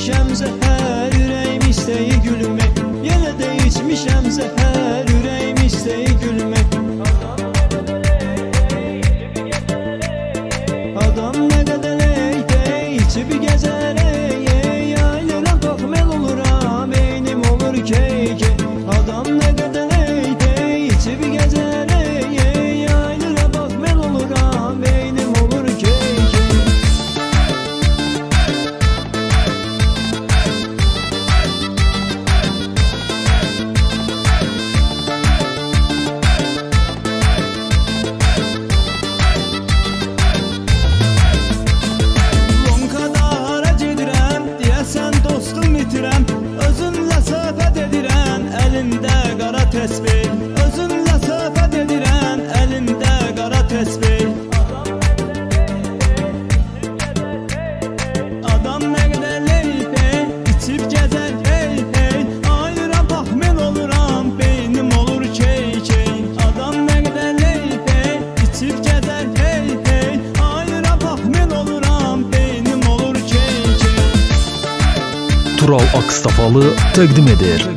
içmişəm zəhər, ürəyim istəyir gülmək. Yenə də içmişəm zəhər, ürəyim istəyir gülmək. Adam nə qədər ey, içib gəzər ey, aylıram toxmel oluram, beynim olur keyke. Adam nə qədər ey, içib gəzər ey, aylıram toxmel oluram, beynim olur keyke. Özünlə söhbət edirən, əlində qara təsbih. Özünlə söhbət edirən, əlində qara təsbih. Adam nə qədər leyfey, içib gəzər hey hey, ayıram baxmel oluram, beynim olur key key. Adam nə qədər leyfey, içib gəzər hey hey, ayıram baxmel oluram, beynim olur key key. Tural Akstafalı təqdim edir.